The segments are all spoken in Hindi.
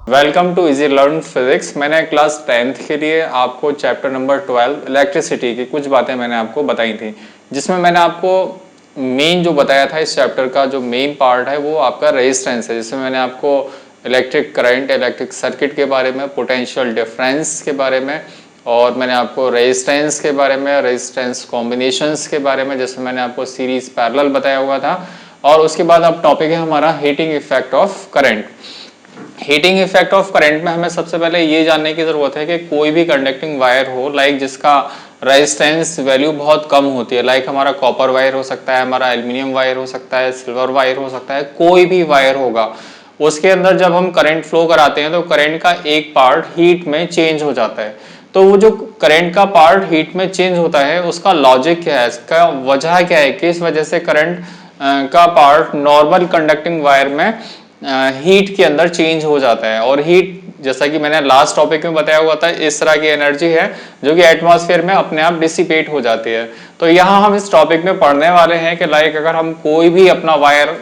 Welcome to easy learn physics. मैंने क्लास 10th के लिए आपको चैप्टर नंबर 12 इलेक्ट्रिसिटी की कुछ बातें मैंने आपको बताई थी, जिसमें मैंने आपको मेन जो बताया था इस चैप्टर का जो मेन पार्ट है वो आपका रेजिस्टेंस है, जिसमें मैंने आपको इलेक्ट्रिक करंट, इलेक्ट्रिक सर्किट के बारे में, पोटेंशियल डिफरेंस के बारे में, और मैंने आपको रेजिस्टेंस के बारे में, रेजिस्टेंस कॉम्बिनेशंस के बारे में, जैसे मैंने आपको सीरीज पैरेलल बताया हुआ था। और उसके बाद अब टॉपिक है हमारा heating effect of current. Heating effect of current में हमें सबसे पहले ये जानने की जरूरत है कि कोई भी कंडक्टिंग वायर हो, लाइक जिसका रेजिस्टेंस वैल्यू बहुत कम होती है, लाइक हमारा कॉपर वायर हो सकता है, हमारा एल्यूमिनियम वायर हो सकता है, सिल्वर वायर हो सकता है, कोई भी वायर होगा, उसके अंदर जब हम करंट फ्लो कराते हैं तो करंट का एक पार्ट हीट में चेंज हो जाता है। तो वो जो करंट का पार्ट हीट में चेंज होता है उसका लॉजिक क्या है, इसका वजह क्या है, किस वजह से करंट का पार्ट नॉर्मल कंडक्टिंग वायर में हीट के अंदर चेंज हो जाता है। और हीट, जैसा कि मैंने लास्ट टॉपिक में बताया हुआ था, इस तरह की एनर्जी है जो कि एटमॉस्फेयर में अपने आप डिसिपेट हो जाती है। तो यहाँ हम इस टॉपिक में पढ़ने वाले हैं कि लाइक अगर हम कोई भी अपना वायर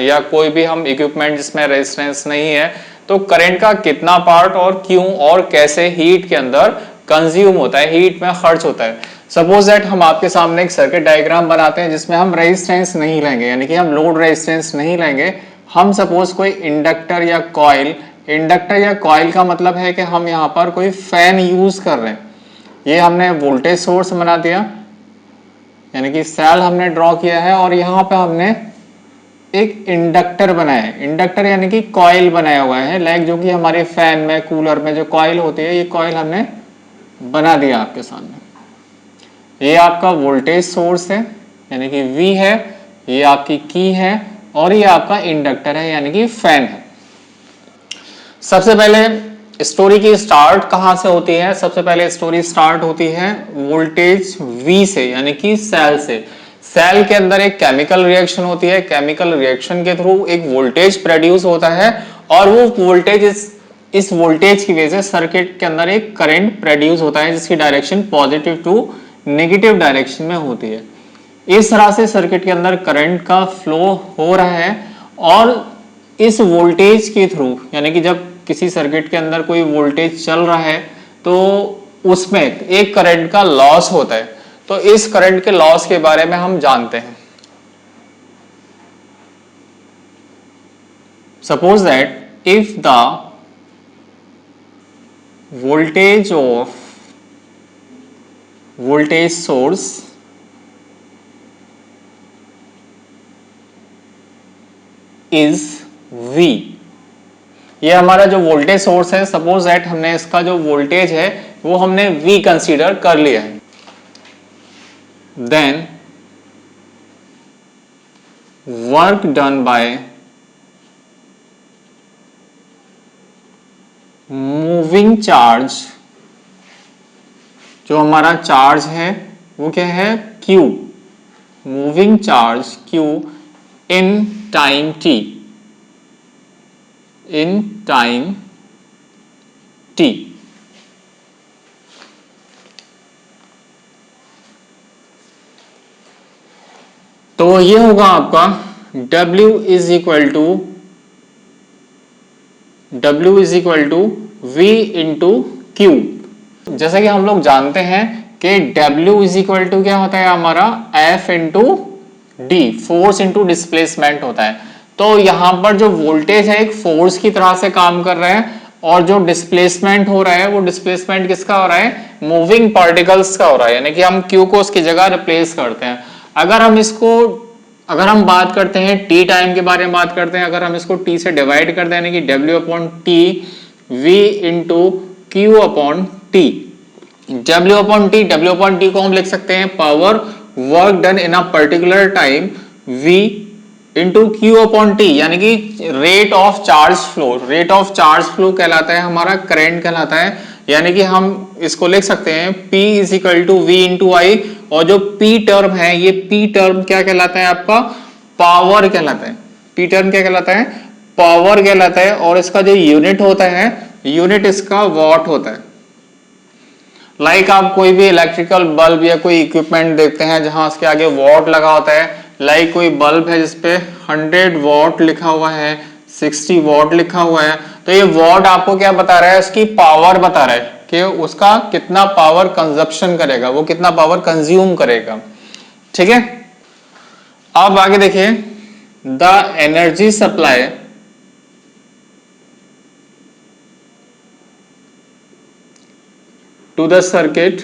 या कोई भी हम इक्विपमेंट जिसमें रेजिस्टेंस नहीं है, तो करंट का कितना पार्ट और क्यों और कैसे हीट के अंदर कंज्यूम होता है, हीट में खर्च होता है। सपोज दैट हम आपके सामने एक सर्किट डायग्राम बनाते हैं जिसमें हम रेजिस्टेंस नहीं लेंगे, यानी कि हम लोड रेजिस्टेंस नहीं लेंगे। हम सपोज कोई इंडक्टर या कॉइल, इंडक्टर या कॉइल का मतलब है कि हम यहाँ पर कोई फैन यूज कर रहे हैं। ये हमने वोल्टेज सोर्स बना दिया, यानी कि सेल हमने ड्रॉ किया है, और यहाँ पे हमने एक इंडक्टर बनाया है। इंडक्टर यानी कि कॉइल बनाया हुआ है, लाइक जो कि हमारे फैन में, कूलर में जो कॉइल होती है, ये कॉइल हमने बना दिया आपके सामने। ये आपका वोल्टेज सोर्स है, यानी कि V है, ये आपकी की है, और ये आपका इंडक्टर है, यानी कि फैन है। सबसे पहले स्टोरी की स्टार्ट कहां से होती है? सबसे पहले स्टोरी स्टार्ट होती है वोल्टेज V से, यानी कि सेल से। सेल के अंदर एक केमिकल रिएक्शन होती है, केमिकल रिएक्शन के थ्रू एक वोल्टेज प्रोड्यूस होता है, और वो वोल्टेज इस वोल्टेज की वजह से सर्किट के अंदर एक करंट प्रोड्यूस होता है, जिसकी direction positive to negative direction में होती है। इस तरह से सर्किट के अंदर करंट का फ्लो हो रहा है, और इस वोल्टेज के थ्रू, यानी कि जब किसी सर्किट के अंदर कोई वोल्टेज चल रहा है तो उसमें एक करंट का लॉस होता है। तो इस करंट के लॉस के बारे में हम जानते हैं। Suppose that if the voltage of voltage source is V, ये हमारा जो वोल्टेज सोर्स है, सपोज दैट हमने इसका जो वोल्टेज है वो हमने V कंसीडर कर लिया है। Then work done by moving charge, जो हमारा चार्ज है वो क्या है? Q, moving charge Q in time t, in time t। तो ये होगा आपका W is equal to V into Q। जैसा कि हम लोग जानते हैं कि W इज इक्वल टू क्या होता है हमारा? F into D, force into displacement होता है। तो यहां पर जो वोल्टेज है एक फोर्स की तरह से काम कर रहा है, और जो डिस्प्लेसमेंट हो रहा है वो डिस्प्लेसमेंट किसका हो रहा है? मूविंग पार्टिकल्स का हो रहा है, यानी कि हम Q को उसकी जगह रिप्लेस करते हैं। अगर हम बात करते हैं T टाइम के बारे में बात करते हैं, अगर हम इसको T से डिवाइड कर दें, यानी कि W upon T V into Q upon T। W upon T को हम लिख सकते हैं power work done in a particular time V into Q upon T, यानी कि rate of charge flow. Rate of charge flow कहलाता है हमारा करंट कहलाता है, यानी कि हम इसको लिख सकते हैं P is equal to V into I, और जो P टर्म है, ये P टर्म क्या कहलाता है आपका? पावर कहलाता है। P टर्म क्या कहलाता है? पावर कहलाता है, और इसका जो यूनिट होता है, यूनिट इसका वॉट होता है। लाइक आप कोई भी इलेक्ट्रिकल बल्ब या कोई इक्विपमेंट देखते हैं जहां उसके आगे वॉट लगा होता है, लाइक कोई बल्ब है जिसपे 100 वॉट लिखा हुआ है, 60 वॉट लिखा हुआ है, तो ये वॉट आपको क्या बता रहा है, उसकी पावर बता रहा है कि उसका कितना पावर कंजप्शन करेगा, वो कितना पावर कंज्यूम करेगा। ठीक है, अब आगे देखिए, the energy supply to the circuit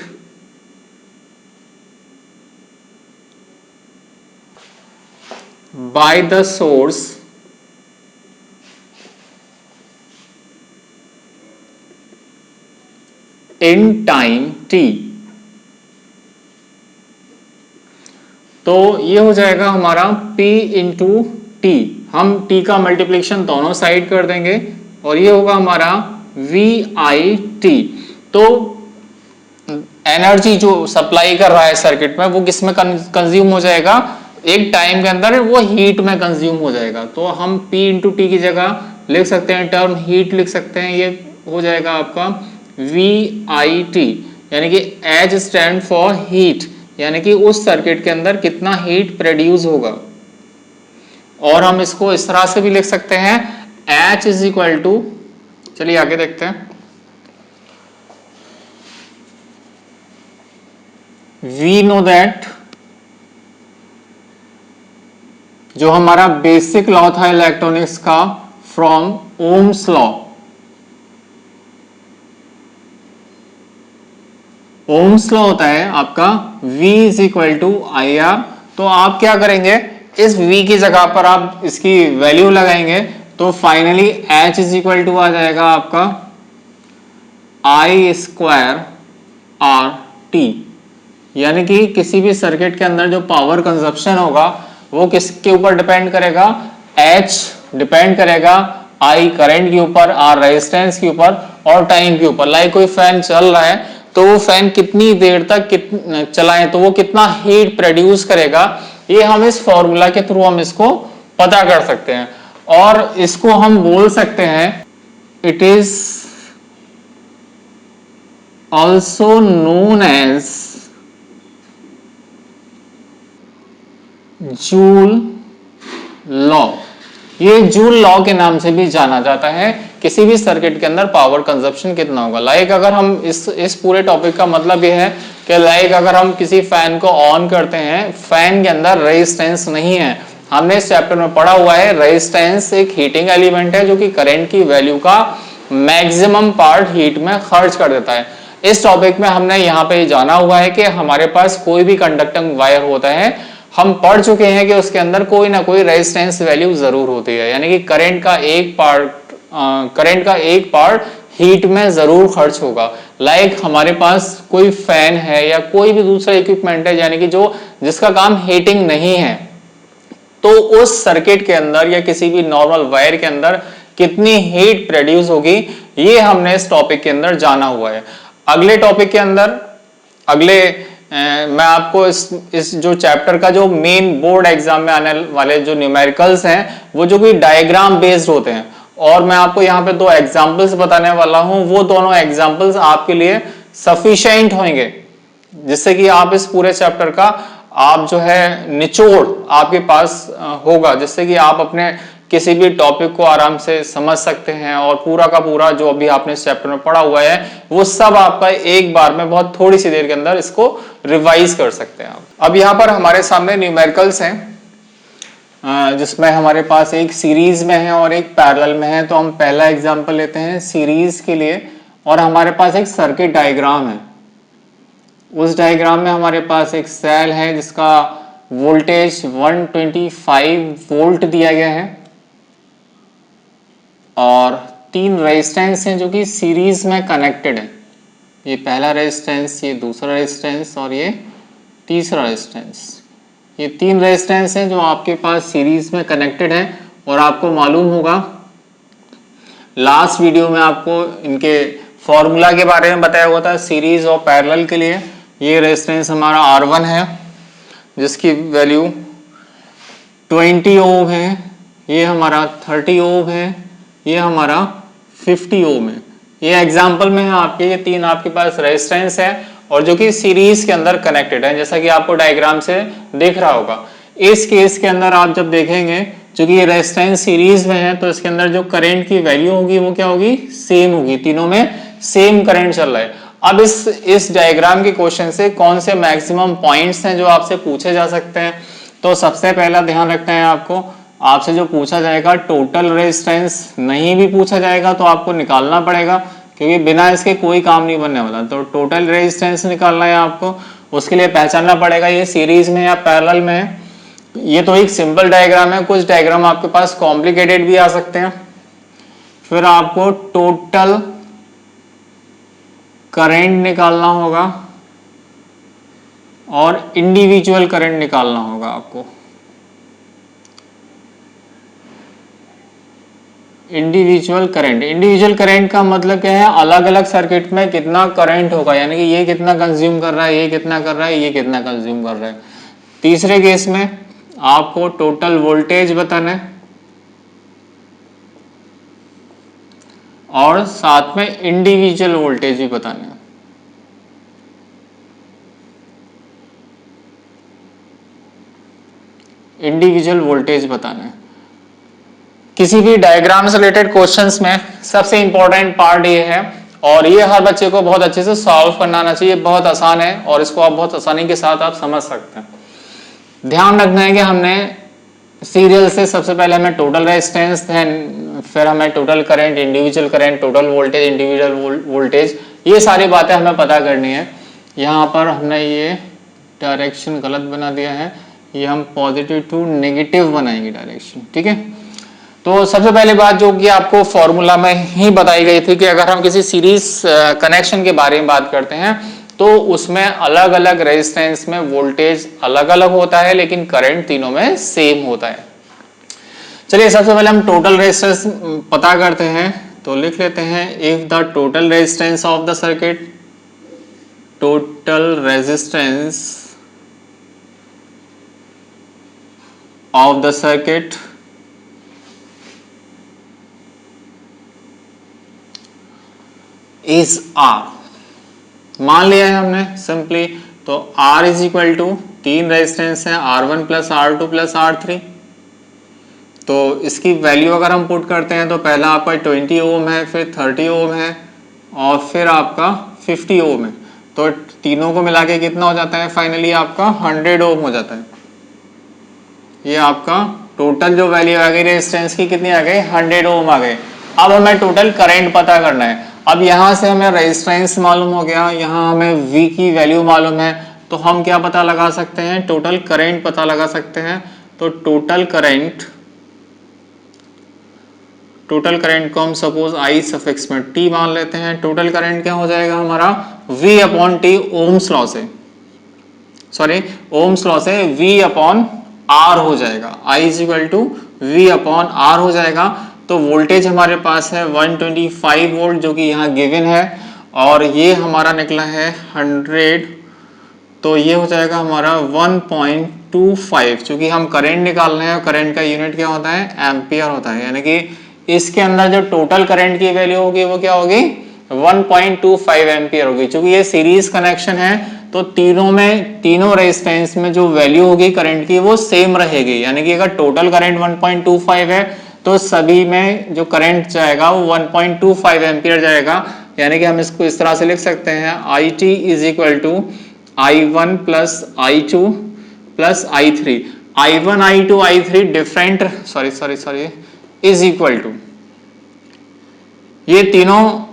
by the source in time t। तो ये हो जाएगा हमारा P इंटू टी, हम T का मल्टीप्लिकेशन दोनों साइड कर देंगे और ये होगा हमारा VIT। तो एनर्जी जो सप्लाई कर रहा है सर्किट में वो किस में कंज्यूम हो जाएगा, एक टाइम के अंदर वो हीट में कंज्यूम हो जाएगा। तो हम P इंटू टी की जगह लिख सकते हैं टर्म हीट लिख सकते हैं, ये हो जाएगा आपका VIT, यानी कि H स्टैंड फॉर हीट, यानी कि उस सर्किट के अंदर कितना हीट प्रोड्यूस होगा। और हम इसको इस तरह से भी लिख सकते हैं H इज इक्वल टू, चलिए आगे देखते हैं, वी नो दैट, जो हमारा बेसिक लॉ था इलेक्ट्रॉनिक्स का from ohm's law, ohm's law होता है आपका V is equal to I R. तो आप क्या करेंगे, इस V की जगह पर आप इसकी वैल्यू लगाएंगे तो finally H is equal to आ जाएगा आपका I स्क्वायर आर टी, यानी कि किसी भी सर्किट के अंदर जो पावर कंजप्शन होगा वो किसके ऊपर डिपेंड करेगा, H डिपेंड करेगा I करंट के ऊपर, R रेजिस्टेंस के ऊपर और टाइम के ऊपर। लाइक कोई फैन चल रहा है तो वो फैन कितनी देर तक चलाएं तो वो कितना हीट प्रोड्यूस करेगा, ये हम इस फॉर्मूला के थ्रू हम इसको पता कर सकते हैं। और इसको हम बोल सकते हैं, it is also known as joule law. ये जूल लॉ के नाम से भी जाना जाता है, किसी भी सर्किट के अंदर पावर कंजप्शन कितना होगा। लाइक अगर हम इस पूरे टॉपिक का मतलब ये है कि लाइक अगर हम किसी फैन को ऑन करते हैं, फैन के अंदर रेजिस्टेंस नहीं है, हमने इस चैप्टर में पढ़ा हुआ है रेजिस्टेंस एक हीटिंग एलिमेंट है जो कि करंट की वैल्यू का मैक्सिमम पार्ट हीट में खर्च कर देता है। इस टॉपिक में हमने यहाँ पे जाना हुआ है कि हमारे पास कोई भी कंडक्टिंग वायर होता है, हम पढ़ चुके हैं कि उसके अंदर कोई ना कोई रेजिस्टेंस वैल्यू जरूर होती है, यानी कि करंट का एक पार्ट हीट में जरूर खर्च होगा। लाइक हमारे पास कोई फैन है या कोई भी दूसरा इक्विपमेंट है, यानी कि जिसका काम हीटिंग नहीं है, तो उस सर्किट के अंदर या किसी भी नॉर्मल वायर के अंदर कितनी हीट प्रोड्यूस होगी, ये हमने इस टॉपिक के अंदर जाना हुआ है। अगले टॉपिक के अंदर मैं आपको इस जो चैप्टर का जो मेन बोर्ड एग्जाम में आने वाले जो न्यूमेरिकल्स हैं वो जो कि डायग्राम बेस्ड होते हैं, और मैं आपको यहाँ पे दो एग्जांपल्स बताने वाला हूँ, वो दोनों एग्जांपल्स आपके लिए सफिशिएंट होंगे जिससे कि आप इस पूरे चैप्टर का आप जो है निचोड़ आपके पास होगा, जिससे कि आप अपने किसी भी टॉपिक को आराम से समझ सकते हैं और पूरा का पूरा जो अभी आपने इस चैप्टर में पढ़ा हुआ है वो सब आपका एक बार में बहुत थोड़ी सी देर के अंदर इसको रिवाइज कर सकते हैं आप। अब यहाँ पर हमारे सामने न्यूमेरिकल्स हैं जिसमें हमारे पास एक सीरीज में है और एक पैरेलल में है। तो हम पहला एग्जांपल लेते हैं सीरीज के लिए, और हमारे पास एक सर्किट डायग्राम है। उस डायग्राम में हमारे पास एक सेल है जिसका वोल्टेज 125 वोल्ट दिया गया है और 3 रेजिस्टेंस हैं जो कि सीरीज में कनेक्टेड है। ये पहला रेजिस्टेंस, ये दूसरा रेजिस्टेंस और ये तीसरा रेजिस्टेंस। ये 3 रेजिस्टेंस हैं जो आपके पास सीरीज में कनेक्टेड है। और आपको मालूम होगा लास्ट वीडियो में आपको इनके फॉर्मूला के बारे में बताया हुआ था सीरीज और पैरेलल के लिए। ये रेजिस्टेंस हमारा R1 है जिसकी वैल्यू 20 ओम है, ये हमारा 30 ओम है, ये हमारा 50 ओम है। ये एग्जाम्पल में है आपके, ये 3 आपके पास रेजिस्टेंस है और जो कि सीरीज के अंदर कनेक्टेड है, जैसा कि आपको डायग्राम से दिख रहा होगा। इस केस के अंदर आप जब देखेंगे चूंकि ये रेजिस्टेंस सीरीज में है तो इसके अंदर जो करंट की वैल्यू होगी वो क्या होगी, सेम होगी, तीनों में सेम करंट चल रहा है। अब इस डायग्राम के क्वेश्चन से कौन से मैक्सिमम पॉइंट्स हैं जो आपसे पूछे जा सकते हैं। तो सबसे पहला ध्यान रखना है आपको, आपसे जो पूछा जाएगा टोटल रेजिस्टेंस नहीं भी पूछा जाएगा तो आपको निकालना पड़ेगा, क्योंकि बिना इसके कोई काम नहीं बनने वाला। तो टोटल रेजिस्टेंस निकालना है आपको, उसके लिए पहचानना पड़ेगा ये सीरीज में या पैरेलल में है। ये तो एक सिंपल डायग्राम है, कुछ डायग्राम आपके पास कॉम्प्लिकेटेड भी आ सकते हैं। फिर आपको टोटल करंट निकालना होगा और इंडिविजुअल करंट निकालना होगा आपको। इंडिविजुअल करंट का मतलब क्या है, अलग अलग सर्किट में कितना करंट होगा, यानी कि ये कितना कंज्यूम कर रहा है, ये कितना कर रहा है, ये कितना कंज्यूम कर रहा है। तीसरे केस में आपको टोटल वोल्टेज बताना है और साथ में इंडिविजुअल वोल्टेज भी बताना है। इंडिविजुअल वोल्टेज बताना है। किसी भी डायग्राम से रिलेटेड क्वेश्चंस में सबसे इंपॉर्टेंट पार्ट ये है, और ये हर बच्चे को बहुत अच्छे से सॉल्व करना आना चाहिए। बहुत आसान है और इसको आप बहुत आसानी के साथ आप समझ सकते हैं। ध्यान रखना है कि हमने सीरियल से सबसे पहले हमें टोटल रेजिस्टेंस, फिर हमें total current, individual current, total voltage, individual voltage, ये सारी बातें हमें पता करनी है। यहाँ पर हमने ये डायरेक्शन गलत बना दिया है, ये हम पॉजिटिव टू नेगेटिव बनाएंगे डायरेक्शन, ठीक है। तो सबसे पहले बात जो कि आपको फॉर्मूला में ही बताई गई थी कि अगर हम किसी सीरीज कनेक्शन के बारे में बात करते हैं तो उसमें अलग अलग रेजिस्टेंस में वोल्टेज अलग अलग होता है लेकिन करंट तीनों में सेम होता है। चलिए सबसे पहले हम टोटल रेजिस्टेंस पता करते हैं, तो लिख लेते हैं if the total resistance of the circuit, total resistance of the circuit is R, मान लिया है हमने सिंपली। तो R इज इक्वल टू, तीन रेजिस्टेंस है R1 plus R2 plus R3। तो इसकी वैल्यू अगर हम पुट करते हैं तो पहला आपका 20 ओम है, फिर 30 ओम है और फिर आपका 50 ओम है। तो तीनों को मिला के कितना हो जाता है, फाइनली आपका 100 ओम हो जाता है। ये आपका टोटल जो वैल्यू आ गई रेजिस्टेंस की कितनी आ गई, 100 ओम आ गए। अब हमें टोटल करंट पता करना है। अब यहां से हमें रेजिस्टेंस मालूम हो गया, यहां हमें V की वैल्यू मालूम है, तो हम क्या पता लगा सकते हैं, टोटल करंट पता लगा सकते हैं। तो टोटल करंट को हम सपोज I सफिक्स में T मान लेते हैं। टोटल करंट क्या हो जाएगा हमारा, V upon T, ohm's law से, V अपॉन R हो जाएगा। I is equal to V upon R हो जाएगा। तो वोल्टेज हमारे पास है 125 वोल्ट जो कि यहाँ गिवन है, और ये हमारा निकला है 100, तो ये हो जाएगा हमारा 1.25। क्योंकि हम करंट निकाल रहे हैं, करंट का यूनिट क्या होता है, एम्पियर होता है, यानी कि इसके अंदर जो टोटल करंट की वैल्यू होगी वो क्या होगी, 1.25 एम्पियर होगी। क्योंकि ये सीरीज कनेक्शन है तो तीनों रेजिस्टेंस में जो वैल्यू होगी करंट की वो सेम रहेगी। यानी कि अगर टोटल करंट 1.25 है तो सभी में जो करंट जाएगा वो 1.25 एम्पियर जाएगा। यानी कि हम इसको इस तरह से लिख सकते हैं, IT is equal to I1 plus I2 plus I3। I1 I2 I3 different is equal to, ये तीनों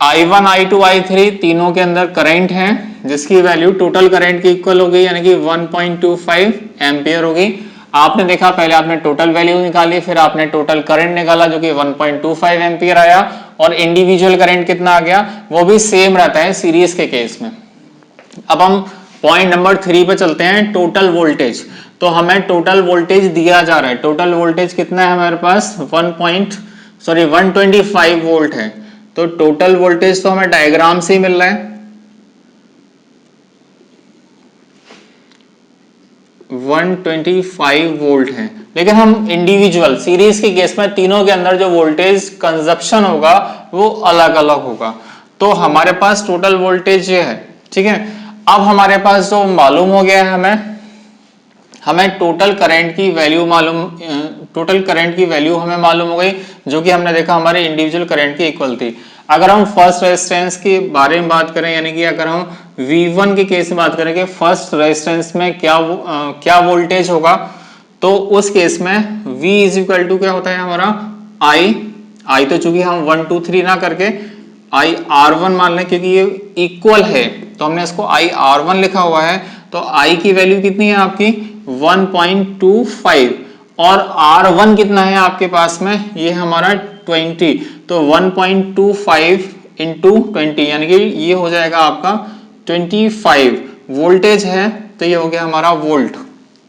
I1 I2 I3 तीनों के अंदर करंट है जिसकी वैल्यू टोटल करंट की इक्वल होगी, यानी कि 1.25 एम्पियर होगी। आपने देखा पहले आपने टोटल वैल्यू निकाली, फिर आपने टोटल करंट निकाला जो कि 1.25 एम्पियर आया, और इंडिविजुअल करंट कितना आ गया, वो भी सेम रहता है सीरीज के केस में। अब हम पॉइंट नंबर 3 पे चलते हैं, टोटल वोल्टेज। तो हमें टोटल वोल्टेज दिया जा रहा है, टोटल वोल्टेज कितना है हमारे पास, 125 वोल्ट है। तो टोटल वोल्टेज तो हमें डायग्राम से ही मिल रहा है, 125 वोल्ट है। लेकिन हम इंडिविजुअल सीरीज के केस में तीनों के अंदर जो वोल्टेज कंजप्शन होगा वो अलग अलग होगा। तो हमारे पास टोटल वोल्टेज ये है, ठीक है। अब हमारे पास जो मालूम हो गया है हमें हमें टोटल करंट की वैल्यू हमें मालूम हो गई, जो कि हमने देखा हमारे इंडिविजुअल करंट के इक्वल थी। अगर हम फर्स्ट रेजिस्टेंस के बारे में बात करें, यानी कि अगर हम V1 के केस में बात करें कि फर्स्ट रेजिस्टेंस में क्या वोल्टेज होगा, तो उस केस में V इज इक्वल टू क्या होता है हमारा I तो चूंकि हम 1 2 3 ना करके I R1 मान लें, क्योंकि ये इक्वल है तो हमने इसको I R1 लिखा हुआ है। तो I की वैल्यू कितनी है आपकी 1.25 और R1 कितना है आपके पास में, ये हमारा 20, तो 1.25 इंटू 20 यानी कि ये हो जाएगा आपका 25 वोल्टेज है, तो ये हो गया हमारा वोल्ट।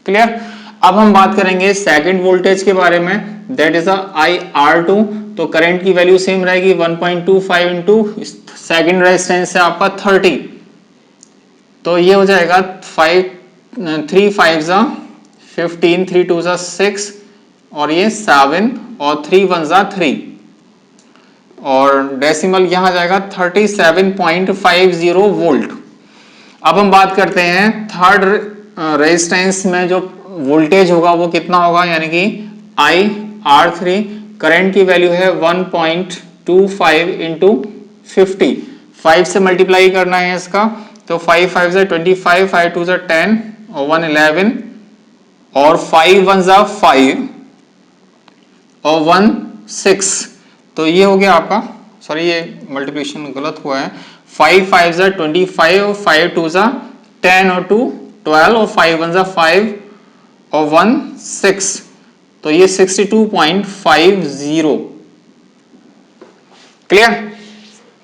क्लियर। अब हम बात करेंगे सेकंड वोल्टेज के बारे में, दैट इज IR2। तो करंट की वैल्यू सेम रहेगी 1.25 इंटू सेकेंड रेजिस्टेंस है आपका 30, तो ये हो जाएगा 3 5 15 3 2 6 और ये 7 और 3 1 3 और डेसिमल यहां जाएगा 37.50 वोल्ट। अब हम बात करते हैं थर्ड रेजिस्टेंस में जो वोल्टेज होगा वो कितना होगा, यानी कि IR3। करंट की वैल्यू है 1.25 इंटू 50, 5 से मल्टीप्लाई करना है इसका, तो 5 5 25, 5 2 10 और 1 11 और 5 1 5 और 1 6, तो ये हो गया आपका, सॉरी ये मल्टीप्लिकेशन गलत हुआ है, 5 5 25 और 5 2 10 और 2 12 और 5 1 5 और 1 6, तो ये 62.50। क्लियर।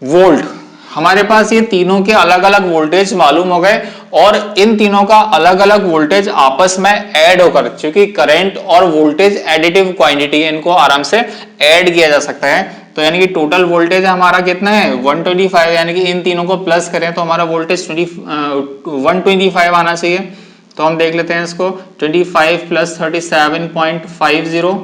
वोल्ट, हमारे पास ये तीनों के अलग अलग वोल्टेज मालूम हो गए और इन तीनों का अलग अलग वोल्टेज आपस में ऐड होकर, क्योंकि करंट और वोल्टेज एडिटिव क्वांटिटी है, इनको आराम से ऐड किया जा सकता है। तो यानी कि टोटल वोल्टेज हमारा कितना है 125, यानी कि इन तीनों को प्लस करें तो हमारा वोल्टेज 125 आना चाहिए। तो हम देख लेते हैं इसको, 25 प्लस 37.50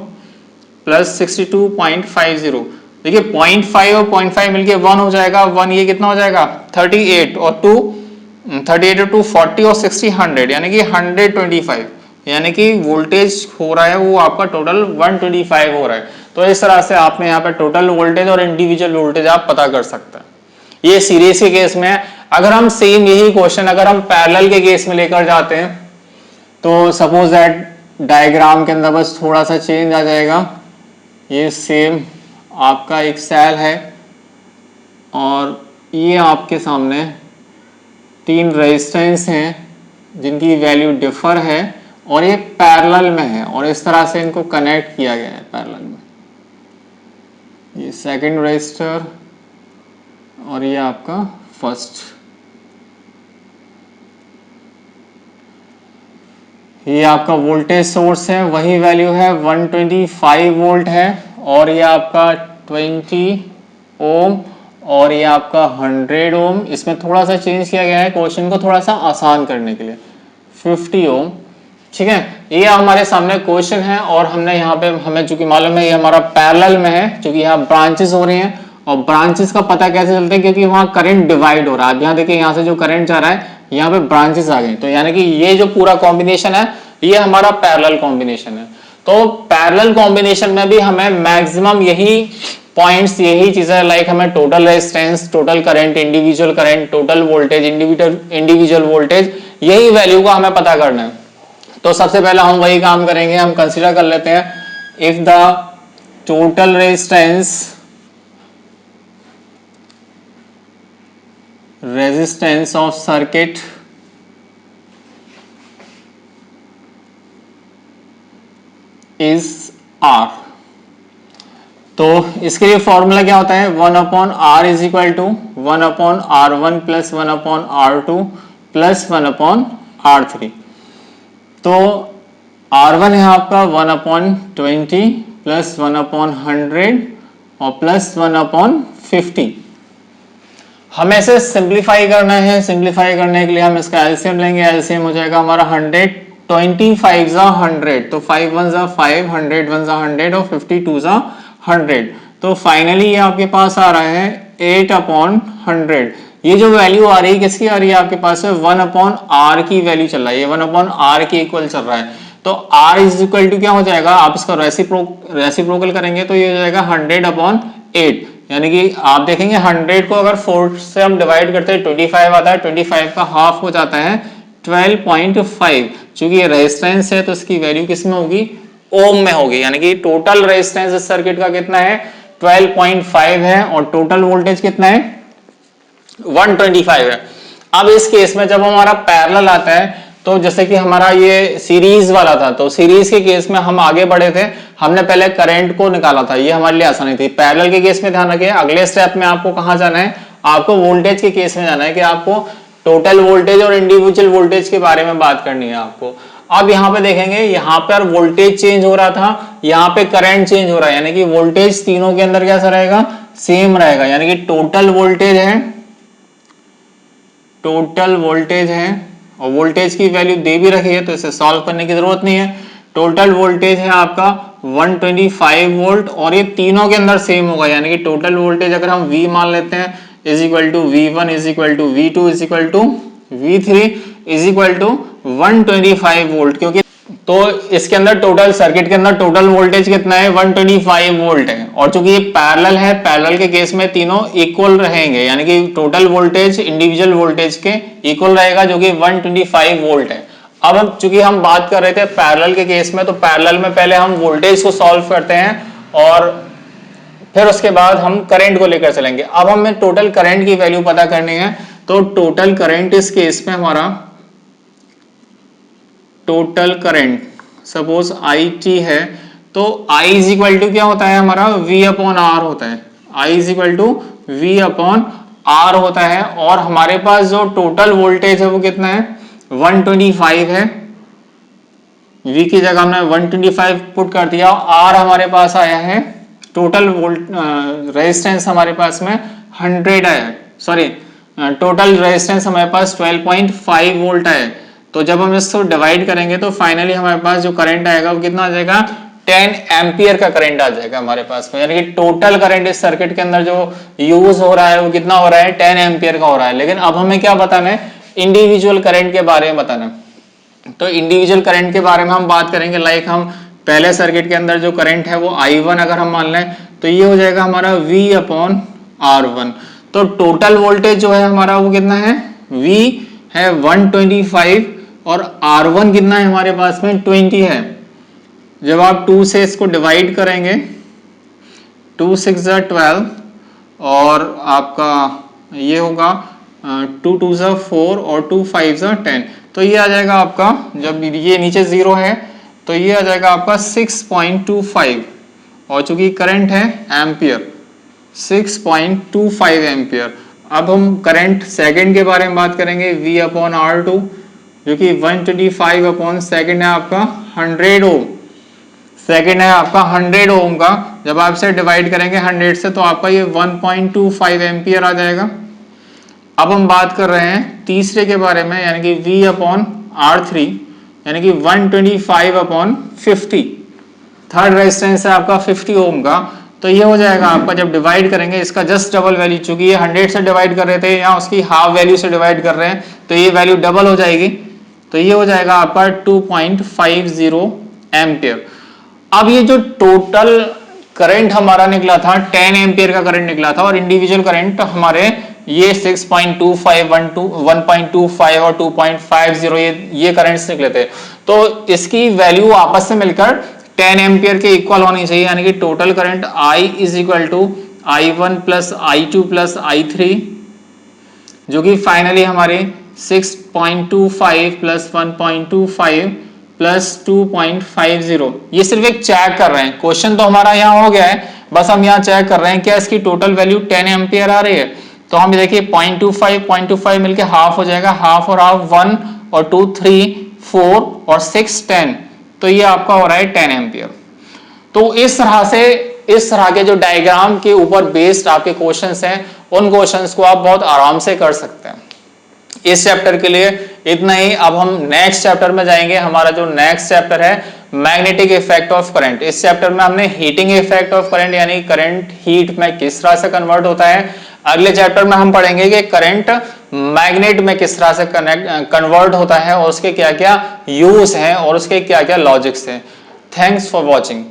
प्लस 62.50, देखिए 0.5 और 0.5 मिलके 1 हो जाएगा, 1 ये कितना हो जाएगा 38 और 2 38 और 2 40 और 60 100, यानी कि 125, यानी कि वोल्टेज हो रहा है वो आपका टोटल 125 हो रहा है। तो इस तरह से आपने यहाँ पे टोटल वोल्टेज और इंडिविजुअल वोल्टेज आप पता कर सकते हैं। ये सीरीज के केस में है। अगर हम सेम यही क्वेश्चन अगर हम पैरेलल के केस में लेकर जाते हैं, तो सपोज दैट डायग्राम के अंदर बस थोड़ा सा चेंज आ जाएगा। ये सेम आपका एक सेल है और ये आपके सामने 3 रेजिस्टेंस हैं जिनकी वैल्यू डिफर है और ये पैरेलल में है और इस तरह से इनको कनेक्ट किया गया है पैरेलल में। ये सेकंड रेजिस्टर और ये आपका फर्स्ट। ये आपका वोल्टेज सोर्स है, वही वैल्यू है 125 वोल्ट है और ये आपका 20 ओम और ये आपका 100 ओम। इसमें थोड़ा सा चेंज किया गया है क्वेश्चन को थोड़ा सा आसान करने के लिए, 50 ओम। ठीक है, ये हमारे सामने क्वेश्चन है और हमने यहाँ पे हमें चूंकि मालूम है ये हमारा पैरेलल में है, क्योंकि यहाँ ब्रांचेस हो रही हैं और ब्रांचेस का पता कैसे चलता है, क्योंकि वहाँ करंट डिवाइड हो रहा है। अब यहाँ देखिए यहाँ से जो करंट जा रहा है यहाँ पे ब्रांचेस आ गए, तो यानी कि ये जो पूरा कॉम्बिनेशन है ये हमारा पैरेलल कॉम्बिनेशन है। तो पैरेलल कॉम्बिनेशन में भी हमें मैक्सिमम यही पॉइंट्स, यही चीजें लाइक हमें total resistance, total current, individual current, total voltage, individual voltage, यही वैल्यू का हमें पता करना है। तो सबसे पहले हम वही काम करेंगे, हम कंसीडर कर लेते हैं if the total resistance of circuit is R, तो इसके लिए फॉर्मूला क्या होता है 1/R is equal to 1/R1 plus 1/R2 plus 1/R3। तो R1 है आपका 1/20 प्लस 1/100 और प्लस 1/50। हमें इसे सिंप्लीफाई करना है। सिंप्लीफाई करने के लिए हम इसका एलसीएम लेंगे। एलसीएम हो जाएगा हमारा 100, 25 100, तो 5 1 5, 100 1 100 और 52 100। तो फाइनली ये आपके पास आ रहा है 8/100, ये जो वैल्यू आ रही है किसकी आ रही है आपके पास में 1/r की वैल्यू चल रहा है, ये 1/r के इक्वल चल रहा है। तो r इज इक्वल टू क्या हो जाएगा, आप इसका रेसिप्रोकल करेंगे तो ये हो जाएगा 100/8, यानी कि आप देखेंगे 100 को अगर 4 से हम डिवाइड करते हैं 25 आता है, 25 का हाफ हो जाता है 12.5। चूंकि ये रेजिस्टेंस है तो इसकी वैल्यू किस में होगी, ओम में होगी, यानी कि टोटल रेजिस्टेंस इस सर्किट का कितना है 12.5 है और टोटल वोल्टेज कितना है 125 है। अब इस केस में जब हमारा पैरेलल आता है तो जैसे कि हमारा ये सीरीज वाला था, तो सीरीज के केस में हम आगे बढ़े थे, हमने पहले करंट को निकाला था, ये हमारे लिए आसानी थी। पैरेलल के केस में ध्यान रखिए अगले स्टेप में आपको कहां जाना है, आपको वोल्टेज के केस में जाना है कि आपको टोटल वोल्टेज और इंडिविजुअल वोल्टेज के बारे में बात करनी है आपको। अब यहाँ पे देखेंगे, यहाँ पर वोल्टेज चेंज हो रहा था, यहाँ पे करंट चेंज हो रहा है, यानी कि वोल्टेज तीनों के अंदर कैसा रहेगा, सेम रहेगा, यानी कि टोटल वोल्टेज है और वोल्टेज की वैल्यू दे भी रखी है तो इसे सॉल्व करने की जरूरत नहीं है। टोटल वोल्टेज है आपका 125 वोल्ट और ये तीनों के अंदर सेम होगा, यानी कि टोटल वोल्टेज अगर हम V मान लेते हैं is equal to V1 is equal to V2 is equal to V3 is equal to 125 volt, क्योंकि तो इसके अंदर टोटल सर्किट के अंदर टोटल वोल्टेज कितना है 125 वोल्ट है, और चूंकि ये पैरेलल है, पैरेलल के केस में तीनों इक्वल रहेंगे, यानी कि टोटल वोल्टेज इंडिविजुअल वोल्टेज के इक्वल रहेगा जो कि 125 वोल्ट है। अब चूंकि हम बात कर रहे थे पैरेलल के केस में, तो पैरेलल में पहले हम वोल्टेज को सॉल्व करते हैं और फिर उसके बाद हम करंट को लेकर चलेंगे। अब हमें टोटल करंट की वैल्यू पता करनी है, तो टोटल करंट इस केस में हमारा टोटल करंट सपोज IT है, तो I इज इक्वल टू क्या होता है हमारा V/R होता है, I is equal to V/R होता है, और हमारे पास जो टोटल वोल्टेज है वो कितना है 125 है, V की जगह हमने 125 पुट कर दिया, R हमारे पास आया है टोटल रेजिस्टेंस हमारे पास में 100 आया, सॉरी टोटल रेजिस्टेंस हमारे पास 12.5 वोल्ट है। तो जब हम इसको डिवाइड करेंगे तो फाइनली हमारे पास जो करंट आएगा वो कितना आ जाएगा 10 एम्पियर का करंट आ जाएगा हमारे पास में, यानी कि टोटल करंट इस सर्किट के अंदर जो यूज हो रहा है वो कितना हो रहा है 10 एम्पियर का हो रहा है। लेकिन अब हमें क्या बताना है, इंडिविजुअल करंट के बारे में बताना है। तो इंडिविजुअल करंट के बारे में हम बात करेंगे, लाइक हम पहले सर्किट के अंदर जो करंट है वो I1 अगर हम मान लें तो ये हो जाएगा हमारा V/R1। तो टोटल वोल्टेज जो है हमारा वो कितना है, V है 125 और R1 कितना है हमारे पास में 20 है। जब आप 2 से इसको डिवाइड करेंगे 2 6 12 और आपका ये होगा 2 2 4 और 2 5 10, तो ये आ जाएगा आपका, जब ये नीचे 0 है तो ये आ जाएगा आपका 6.25, और चूंकि करंट है एम्पियर 6.25 एम्पियर। अब हम करंट सेकंड के बारे में बात करेंगे, V/R2 जो कि 125 अपॉन सेकंड है आपका 100 ओम, सेकंड है आपका 100 ओम का, जब आप इसे डिवाइड करेंगे 100 से तो आपका ये 1.25 एम्पियर आ जाएगा। अब हम बात कर रहे हैं तीसरे के बारे में, यानी कि V/R3 यानी कि 125 अपॉन 50, थर्ड रेजिस्टेंस है आपका 50 ओम का, तो ये हो जाएगा आपका, जब डिवाइड करेंगे इसका जस्ट डबल वैल्यू, चूंकि ये 100 से डिवाइड कर रहे थे या उसकी हाफ वैल्यू से डिवाइड कर रहे हैं तो ये वैल्यू डबल हो जाएगी, तो ये हो जाएगा आपका 2.50 एम्पियर। अब ये जो टोटल करंट हमारा निकला था 10 एम्पियर का करंट निकला था, और इंडिविजुअल करंट हमारे ये 6.25 1.25 और 2.50 ये करंट्स निकले थे, तो इसकी वैल्यू आपस में मिलकर 10 एम्पियर के इक्वल होनी चाहिए, यानी कि total current I is equal to I1 plus I2 plus I3 जो कि फाइनली हमारे 6.25 प्लस 1.25 प्लस 2.50, ये सिर्फ एक चेक कर रहे हैं, क्वेश्चन तो हमारा यहाँ हो गया है, बस हम यहाँ चेक कर रहे हैं क्या इसकी टोटल वैल्यू 10 एम्पियर आ रही है। तो हम देखिए 0.25 मिलके हाफ हो जाएगा, हाफ और हाफ 1 और 2 3 4 और 6 10, तो ये आपका हो रहा है 10 एम्पियर। तो इस तरह के जो डायग्राम के ऊपर बेस्ड आपके क्वेश्चंस हैं, उन क्वेश्चंस को आप बहुत आराम से कर सकते हैं। इस चैप्टर के लिए इतना ही। अब हम नेक्स्ट चैप्टर में जाएंगे। हमारा जो नेक्स्ट चैप्टर है मैग्नेटिक इफेक्ट ऑफ करंट। इस चैप्टर में हमने हीटिंग इफेक्ट ऑफ करंट यानी करंट हीट में किस तरह से कन्वर्ट होता है, अगले चैप्टर में हम पढ़ेंगे कि करंट मैग्नेट में किस तरह से कन्वर्ट होता है और उसके क्या क्या यूज हैं और उसके क्या क्या लॉजिक्स हैं। Thanks for watching.